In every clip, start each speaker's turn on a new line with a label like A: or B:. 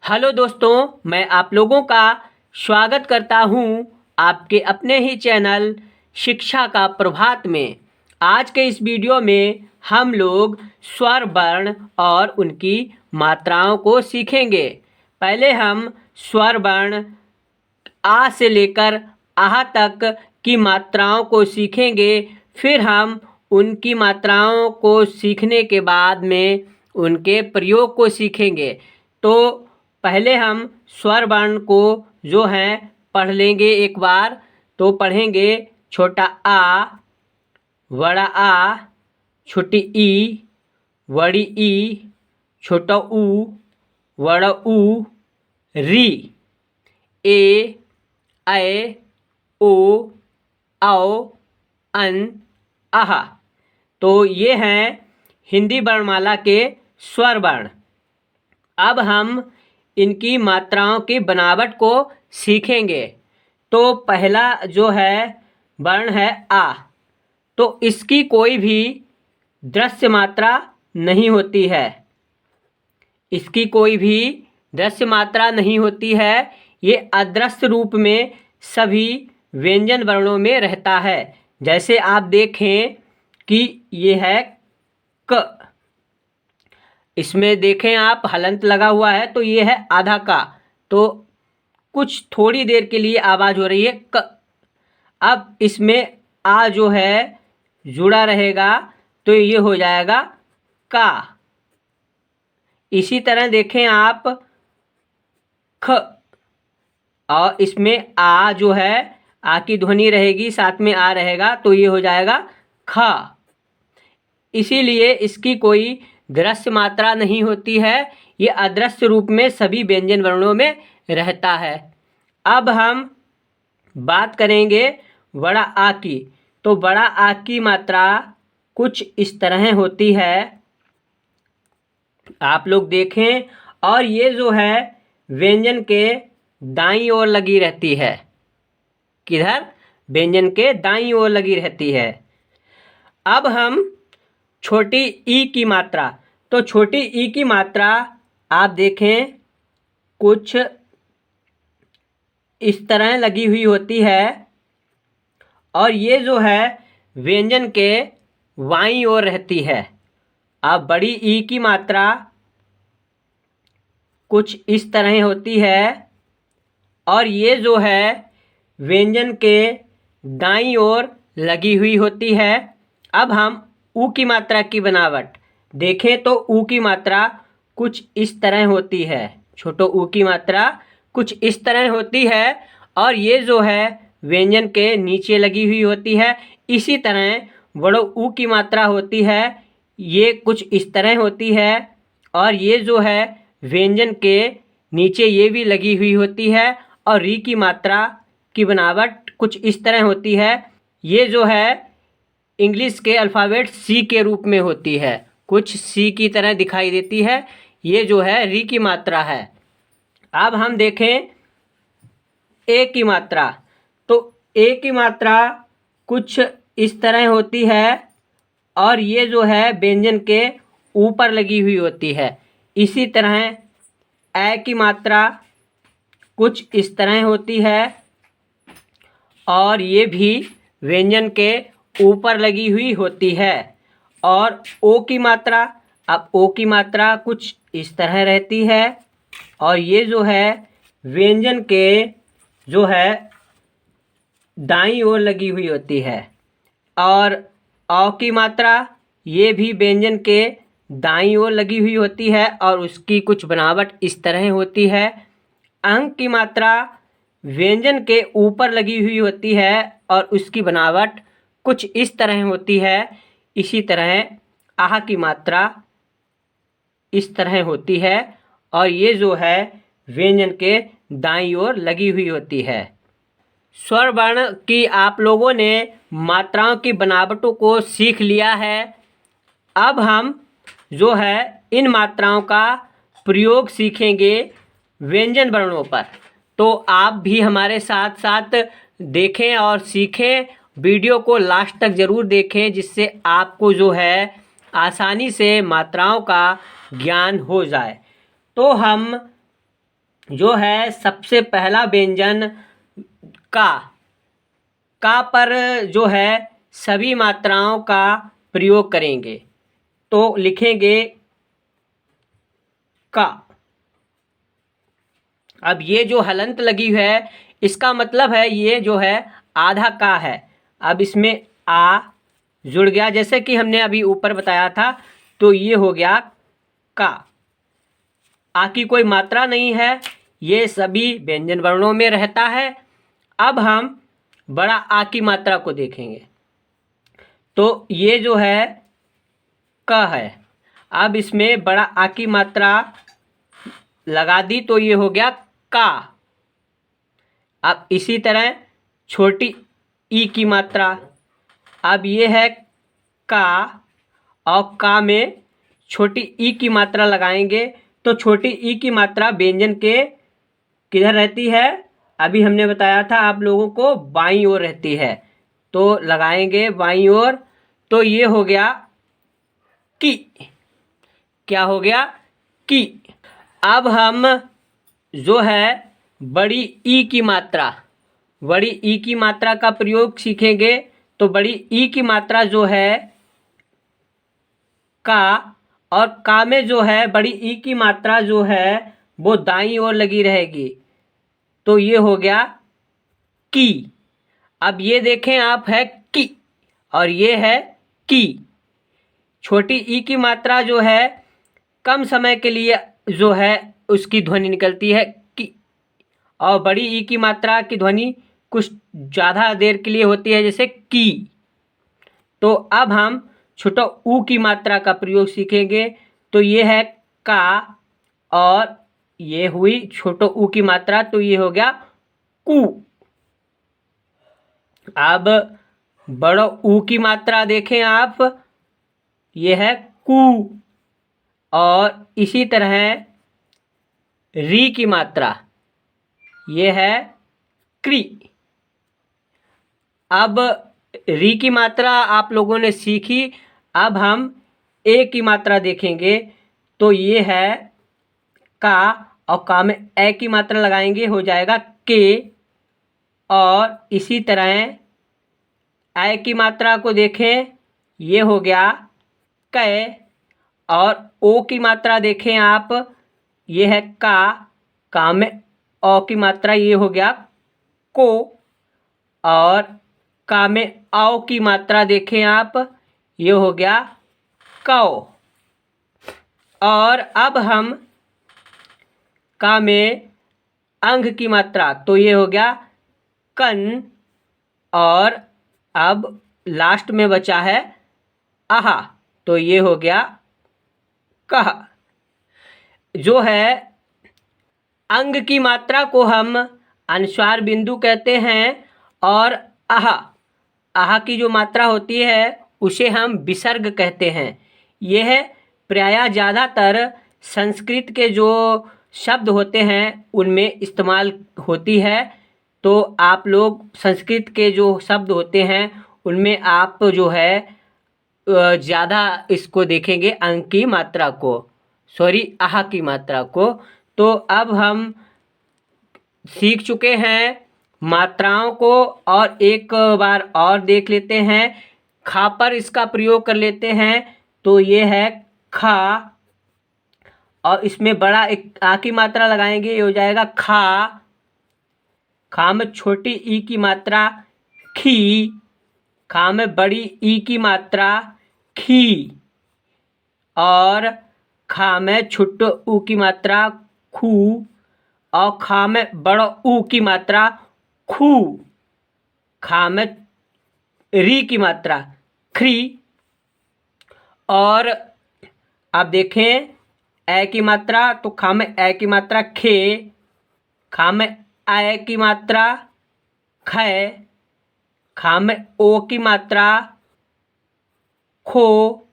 A: Hello दोस्तों, मैं आप लोगों का स्वागत करता हूं आपके अपने ही चैनल शिक्षा का प्रभात में। आज के इस वीडियो में हम लोग स्वर वर्ण और उनकी मात्राओं को सीखेंगे। पहले हम स्वर वर्ण आ से लेकर आह तक की मात्राओं को सीखेंगे। फिर हम उनकी मात्राओं को सीखने के बाद में उनके प्रयोग को सीखेंगे। तो पहले हम स्वर वर्ण को जो है पढ़ लेंगे एक बार। तो पढ़ेंगे छोटा आ, बड़ा आ, छोटी ई, बड़ी ई, छोटा ऊ, बड़ा ऊ, री, ए, ऐ, ओ, औ, अन, आह। तो ये हैं हिंदी वर्णमाला के स्वर वर्ण। अब हम इनकी मात्राओं की बनावट को सीखेंगे। तो पहला जो है वर्ण है आ। तो इसकी कोई भी दृश्य मात्रा नहीं होती है। इसकी कोई भी दृश्य मात्रा नहीं होती है। ये अदृश्य रूप में सभी व्यंजन वर्णों में रहता है। जैसे आप देखें कि ये है क। इसमें देखें आप हलंत लगा हुआ है, तो ये है आधा का। तो कुछ थोड़ी देर के लिए आवाज़ हो रही है क। अब इसमें आ जो है जुड़ा रहेगा, तो ये हो जाएगा का। इसी तरह देखें आप ख, और इसमें आ जो है आ की ध्वनि रहेगी, साथ में आ रहेगा, तो ये हो जाएगा खा। इसीलिए इसकी कोई दृश्य मात्रा नहीं होती है। ये अदृश्य रूप में सभी व्यंजन वर्णों में रहता है। अब हम बात करेंगे बड़ा आ की। तो बड़ा आ की मात्रा कुछ इस तरह होती है, आप लोग देखें। और ये जो है व्यंजन के दाईं ओर लगी रहती है। किधर? व्यंजन के दाईं ओर लगी रहती है। अब हम छोटी ई की मात्रा। तो छोटी ई की मात्रा आप देखें कुछ इस तरह लगी हुई होती है, और ये जो है व्यंजन के बाईं ओर रहती है। अब बड़ी ई की मात्रा कुछ इस तरह होती है, और ये जो है व्यंजन के दाईं ओर लगी हुई होती है। अब हम ऊ की मात्रा की बनावट देखें तो ऊ की मात्रा कुछ इस तरह होती है। छोटो ऊ की मात्रा कुछ इस तरह होती है, और ये जो है व्यंजन के नीचे लगी हुई होती है। इसी तरह बड़ो ऊ की मात्रा होती है, ये कुछ इस तरह होती है, और ये जो है व्यंजन के नीचे ये भी लगी हुई होती है। और री की मात्रा की बनावट कुछ इस तरह होती है। ये जो है इंग्लिश के अल्फ़ाबेट सी के रूप में होती है, कुछ सी की तरह दिखाई देती है। ये जो है री की मात्रा है। अब हम देखें ए की मात्रा। तो ए की मात्रा कुछ इस तरह होती है, और ये जो है व्यंजन के ऊपर लगी हुई होती है। इसी तरह ए की मात्रा कुछ इस तरह होती है, और ये भी व्यंजन के ऊपर लगी हुई होती है। और ओ की मात्रा, अब ओ की मात्रा कुछ इस तरह रहती है, और ये जो है व्यंजन के जो है दाईं ओर लगी हुई होती है। और औ की मात्रा ये भी व्यंजन के दाईं ओर लगी हुई होती है, और उसकी कुछ बनावट इस तरह होती है। अंग की मात्रा व्यंजन के ऊपर लगी हुई होती है, और उसकी बनावट कुछ इस तरह होती है। इसी तरह आह की मात्रा इस तरह होती है, और ये जो है व्यंजन के दाईं ओर लगी हुई होती है। स्वर वर्ण की आप लोगों ने मात्राओं की बनावटों को सीख लिया है। अब हम जो है इन मात्राओं का प्रयोग सीखेंगे व्यंजन वर्णों पर। तो आप भी हमारे साथ साथ देखें और सीखें। वीडियो को लास्ट तक ज़रूर देखें, जिससे आपको जो है आसानी से मात्राओं का ज्ञान हो जाए। तो हम जो है सबसे पहला व्यंजन का पर जो है सभी मात्राओं का प्रयोग करेंगे। तो लिखेंगे का। अब ये जो हलंत लगी हुई है इसका मतलब है ये जो है आधा का है। अब इसमें आ जुड़ गया, जैसे कि हमने अभी ऊपर बताया था, तो ये हो गया का। आ की कोई मात्रा नहीं है, ये सभी व्यंजन वर्णों में रहता है। अब हम बड़ा आ की मात्रा को देखेंगे, तो ये जो है क है। अब इसमें बड़ा आ की मात्रा लगा दी तो ये हो गया का। अब इसी तरह छोटी ई की मात्रा, अब ये है का, और का में छोटी ई की मात्रा लगाएंगे तो छोटी ई की मात्रा व्यंजन के किधर रहती है, अभी हमने बताया था आप लोगों को, बाईं ओर रहती है। तो लगाएंगे बाईं ओर, तो ये हो गया की। क्या हो गया की। अब हम जो है बड़ी ई की मात्रा, बड़ी ई की मात्रा का प्रयोग सीखेंगे। तो बड़ी ई की मात्रा जो है का, और का में जो है बड़ी ई की मात्रा जो है वो दाईं ओर लगी रहेगी, तो ये हो गया की। अब ये देखें आप, है की और ये है की। छोटी ई की मात्रा जो है कम समय के लिए जो है उसकी ध्वनि निकलती है की, और बड़ी ई की मात्रा की ध्वनि कुछ ज़्यादा देर के लिए होती है, जैसे की। तो अब हम छोटा ऊ की मात्रा का प्रयोग सीखेंगे। तो ये है का, और ये हुई छोटा ऊ की मात्रा, तो ये हो गया कू। अब बड़ा ऊ की मात्रा देखें आप, ये है कू, और इसी तरह री की मात्रा ये है क्री। अब री की मात्रा आप लोगों ने सीखी। अब हम ए की मात्रा देखेंगे, तो ये है का, और का में ए की मात्रा लगाएंगे, हो जाएगा के। और इसी तरह ए की मात्रा को देखें, ये हो गया कै। और ओ की मात्रा देखें आप, ये है का में ओ की मात्रा, ये हो गया को। और का में आओ की मात्रा देखें आप, ये हो गया कौ। और अब हम का में अंग की मात्रा, तो ये हो गया कन। और अब लास्ट में बचा है आहा, तो ये हो गया कह। जो है अंग की मात्रा को हम अनुस्वार बिंदु कहते हैं, और आहा आहा की जो मात्रा होती है उसे हम विसर्ग कहते हैं। यह प्रायः ज़्यादातर संस्कृत के जो शब्द होते हैं उनमें इस्तेमाल होती है। तो आप लोग संस्कृत के जो शब्द होते हैं उनमें आप जो है ज़्यादा इसको देखेंगे, अंग की मात्रा को, सॉरी आहा की मात्रा को। तो अब हम सीख चुके हैं मात्राओं को, और एक बार और देख लेते हैं। खा पर इसका प्रयोग कर लेते हैं, तो ये है खा, और इसमें बड़ा एक आ की मात्रा लगाएंगे, ये हो जाएगा खा। खा में छोटी ई की मात्रा खी, खा में बड़ी ई की मात्रा खी, और खा में छोटो ऊ की मात्रा खू, और खा में बड़ा ऊ की मात्रा खू। खा में री की मात्रा खरी। और अब देखें ए की मात्रा, तो खा में ए की मात्रा खे, खा में ए की मात्रा खे, खा में ओ की मात्रा खो,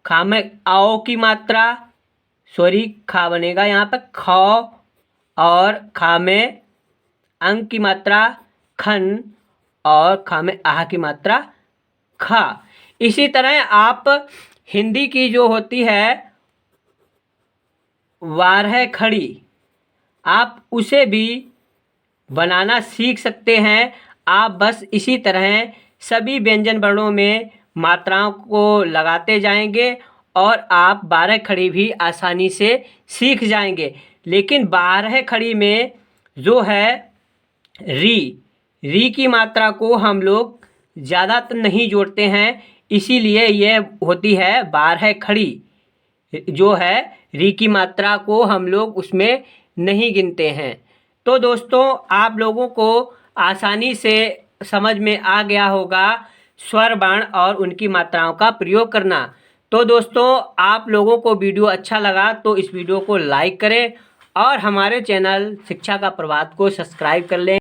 A: खा में आओ की मात्रा, सॉरी खा बनेगा यहाँ पे खौ, और खा में अंग की मात्रा खन, और खा में आह की मात्रा खा। इसी तरह आप हिंदी की जो होती है वारह खड़ी, आप उसे भी बनाना सीख सकते हैं। आप बस इसी तरह सभी व्यंजन वर्णों में मात्राओं को लगाते जाएंगे और आप 12 खड़ी भी आसानी से सीख जाएंगे। लेकिन 12 खड़ी में जो है री की मात्रा को हम लोग ज़्यादा तो नहीं जोड़ते हैं, इसीलिए ये होती है 12 खड़ी। जो है री की मात्रा को हम लोग उसमें नहीं गिनते हैं। तो दोस्तों आप लोगों को आसानी से समझ में आ गया होगा स्वर वर्ण और उनकी मात्राओं का प्रयोग करना। तो दोस्तों आप लोगों को वीडियो अच्छा लगा तो इस वीडियो को लाइक करें और हमारे चैनल शिक्षा का प्रभात को सब्सक्राइब कर लें।